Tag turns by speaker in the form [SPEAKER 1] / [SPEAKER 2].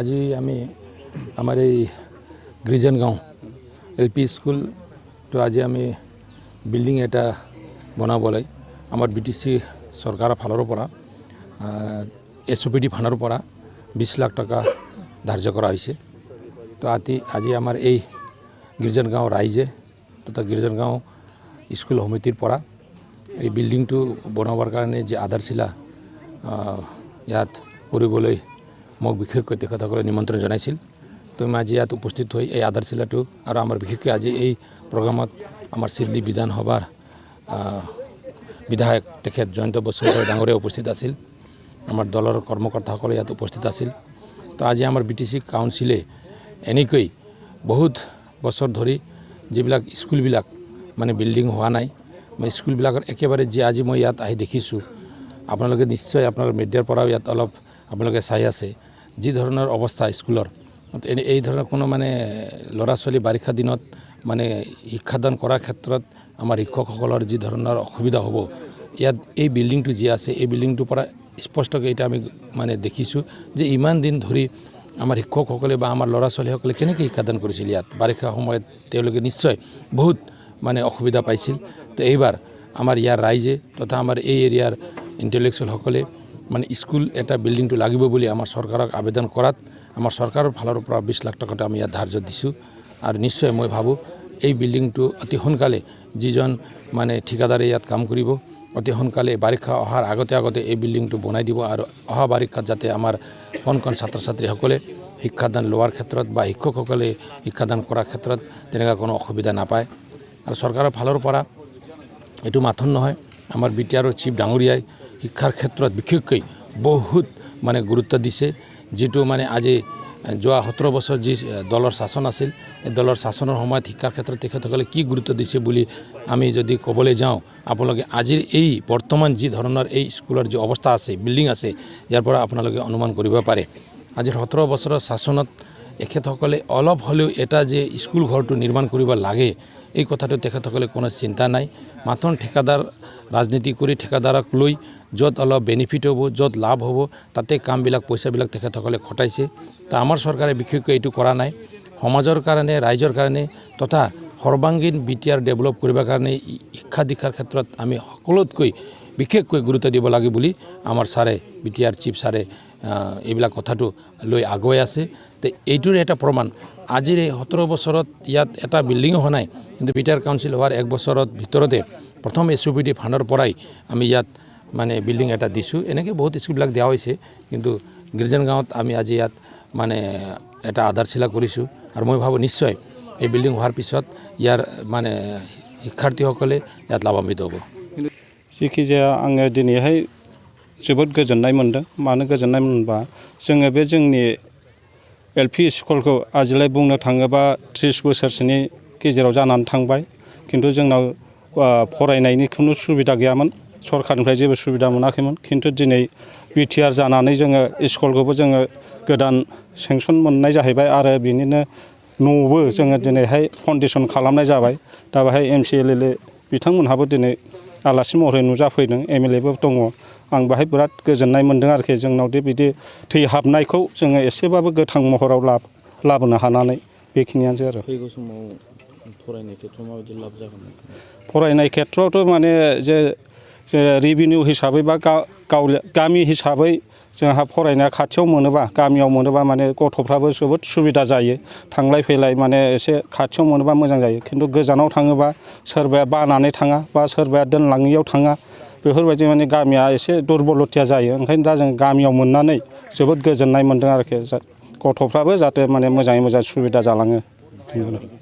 [SPEAKER 1] আজি আমি আমার এই গ্রিজন গাঁও এলপি স্কুল তো আজি আমি বিল্ডিং এটা বনাবলৈ আমার বিটিসি সরকার ফালৰ পৰা এসওপিডি ফান্ডৰ পৰা 20 লাখ টাকা ধাৰ্য কৰা হৈছে। তো আজি আমাৰ এই গিৰ্জন গাঁও ৰাইজে তথা গিৰ্জন গাঁও স্কুল সমিতিৰ পৰা এই বিল্ডিংটো বনাবৰ কাৰণে যে আধাৰশিলা ইয়াত কৰিবলৈ মোক বিশেষকৈ তেখেতসকলে নিমন্ত্ৰণ জনাইছিল। তো মই আজি ইয়াত উপস্থিত হৈ এই আধাৰশিলাটো আৰু আমাৰ বিশেষকৈ আজি এই প্ৰগ্ৰামত আমাৰ চিৰলি বিধানসভাৰ বিধায়ক তেখেত জয়ন্ত বসুমতাৰী ডাঙৰীয়া উপস্থিত আছিল। আমাৰ দলৰ কৰ্মকৰ্তাসকলে ইয়াত উপস্থিত আছিল। তো আজি আমাৰ বিটিসি কাউন্সিলে এনেকৈ বহুত বছৰ ধৰি যিবিলাক স্কুলবিলাক মানে বিল্ডিং হোৱা নাই, মানে স্কুলবিলাকৰ একেবাৰে যে আজি মই ইয়াত আহি দেখিছোঁ, আপোনালোকে নিশ্চয় আপোনাৰ মিডিয়াৰ পৰাও ইয়াত অলপ আপোনালোকে চাই আছে যি ধৰণৰ অৱস্থা স্কুলৰ। এই ধৰণৰ কোনো মানে ল'ৰা ছোৱালী বাৰিষা দিনত মানে শিক্ষাদান কৰাৰ ক্ষেত্ৰত আমাৰ শিক্ষকসকলৰ যি ধৰণৰ অসুবিধা হ'ব, ইয়াত এই বিল্ডিংটো যি আছে এই বিল্ডিংটোৰ পৰা স্পষ্টকৈ এটা আমি মানে দেখিছোঁ যে ইমান দিন ধৰি আমাৰ শিক্ষকসকলে বা আমাৰ ল'ৰা ছোৱালীসকলে কেনেকৈ শিক্ষাদান কৰিছিল ইয়াত বাৰিষা সময়ত তেওঁলোকে নিশ্চয় বহুত মানে অসুবিধা পাইছিল। তো এইবাৰ আমাৰ ইয়াৰ ৰাইজে তথা আমাৰ এই এৰিয়াৰ ইণ্টেলেকচুৱেলসকলে মানে স্কুল এটা বিল্ডিংটো লাগিব বুলি আমাৰ চৰকাৰক আবেদন কৰাত আমাৰ চৰকাৰৰ ফালৰ পৰা 20 লাখ টকাটা আমি ইয়াত ধাৰ্য দিছোঁ। আৰু নিশ্চয় মই ভাবোঁ এই বিল্ডিংটো অতি সোনকালে যিজন মানে ঠিকাদাৰে ইয়াত কাম কৰিব অতি সোনকালে বাৰিষা অহাৰ আগতে এই বিল্ডিংটো বনাই দিব আৰু অহা বাৰিষাত যাতে আমাৰ কণ ছাত্ৰ ছাত্ৰীসকলে শিক্ষাদান লোৱাৰ ক্ষেত্ৰত বা শিক্ষকসকলে শিক্ষাদান কৰাৰ ক্ষেত্ৰত তেনেকুৱা কোনো অসুবিধা নাপায়। আৰু চৰকাৰৰ ফালৰ পৰা এইটো মাথোন নহয়, আমাৰ বিটিআৰৰ চিফ ডাঙৰীয়াই শিক্ষাৰ ক্ষেত্ৰত বিশেষকৈ বহুত মানে গুৰুত্ব দিছে। যিটো মানে আজি যোৱা 17 বছৰ যি দলৰ শাসন আছিল, এই দলৰ শাসনৰ সময়ত শিক্ষাৰ ক্ষেত্ৰত তেখেতসকলে কি গুৰুত্ব দিছে বুলি আমি যদি ক'বলৈ যাওঁ, আপোনালোকে আজিৰ এই বৰ্তমান যি ধৰণৰ এই স্কুলৰ যি অৱস্থা আছে, বিল্ডিং আছে, ইয়াৰ পৰা আপোনালোকে অনুমান কৰিব পাৰে। আজিৰ 17 বছৰৰ শাসনত এখেতসকলে অলপ হ'লেও এটা যে স্কুল ঘৰটো নিৰ্মাণ কৰিব লাগে এই কথাটো তেখেতসকলে কোনো চিন্তা নাই। মাত্ৰ ঠিকাদাৰ ৰাজনীতি কৰি ঠিকাদাৰক লৈ য'ত অলপ বেনিফিট হ'ব, য'ত লাভ হ'ব তাতে কামবিলাক পইচাবিলাক তেখেতসকলে খটাইছে। তা আমাৰ চৰকাৰে বিশেষকৈ এইটো কৰা নাই। সমাজৰ কাৰণে, ৰাইজৰ কাৰণে তথা সৰ্বাংগীন বিটিআৰ ডেভেলপ কৰিবৰ কাৰণে শিক্ষা দীক্ষাৰ ক্ষেত্ৰত আমি সকলোতকৈ বিশেষকৈ গুৰুত্ব দিব লাগে বুলি আমাৰ ছাৰে বিটিআৰ চিফ ছাৰে এইবিলাক কথাটো লৈ আগুৱাই আছে। তো এইটোৰ এটা প্ৰমাণ আজিৰ এই 17 বছৰত ইয়াত এটা বিল্ডিঙো হোৱা নাই, কিন্তু বিটিআৰ কাউন্সিল হোৱাৰ 1 বছৰত ভিতৰতে প্ৰথম এসওপিডি ফাণ্ডৰ পৰাই আমি ইয়াত মানে বিল্ডিং এটা দিছোঁ। এনেকৈ বহুত স্কুলবিলাক দিয়া হৈছে, কিন্তু গিৰ্জন গাঁৱত আমি আজি ইয়াত মানে এটা আধাৰশিলা কৰিছোঁ। আৰু মই ভাবোঁ নিশ্চয় এই বিল্ডিং হোৱাৰ পিছত ইয়াৰ মানে শিক্ষাৰ্থীসকলে ইয়াত লাভান্বিত হ'ব।
[SPEAKER 2] जिखिजाया आङो दिनैहाय जोबोद गोजोननाय मोनदों। मानो गोजोननाय मोनबा जोङो बे जोंनि एलपि स्कुलखौ आजिलाय बुंनो थाङोबा 30 बोसोरसोनि गेजेराव जानानै थांबाय, किन्तु जोंनाव फरायनायनि खुनु सुबिदा गैयामोन, सरकारनिफ्राय जेबो सुबिदा मोनाखैमोन। किन्तु दिनै बिटिआर जानानै जोङो स्कुलखौबो जोङो गोदान सेंसन मोननाय जाहैबाय आरो बिनिनो न'बो जोङो दिनैहाय फाउन्डेसन खालामनाय जाबाय। दा बेहाय एमसि एलएलए बिथांमोनहाबो दिनै आलासि महरै नुजाफैदों, एमएलएबो दङ। आं बेहाय बिराद गोजोननाय मोनदों आरोखि जोंनावदि बिदि थैहाबनायखौ जोङो एसेबाबो गोथां महराव लाबोनो हानानै। बेखिनियानोसै आरो।
[SPEAKER 3] फैगौ समाव फरायनाय खेत्रआव माबायदि लाब जागोन?
[SPEAKER 2] फरायनाय खेत्रआवथ' माने जे रेभिनिउ हिसाबै बा गामि हिसाबै जोंहा फरायनाया खाथियाव मोनोबा, गामियाव मोनोबा माने गथ'फ्राबो जोबोद सुबिदा जायो। थांलाय फैलाय माने एसे खाथियाव मोनोबा मोजां जायो। किन्तु गोजानाव थाङोबा सोरबाया बानानै थाङा बा सोरबाया दोनलाङियाव थाङा, बेफोरबायदि माने गामिया एसे दुरबलथिया जायो। ओंखायनो दा जों गामियाव मोननानै जोबोद गोजोननाय मोनदों आरोखि। गथ'फ्राबो जाहाथे माने मोजाङै मोजां सुबिदा जालाङो।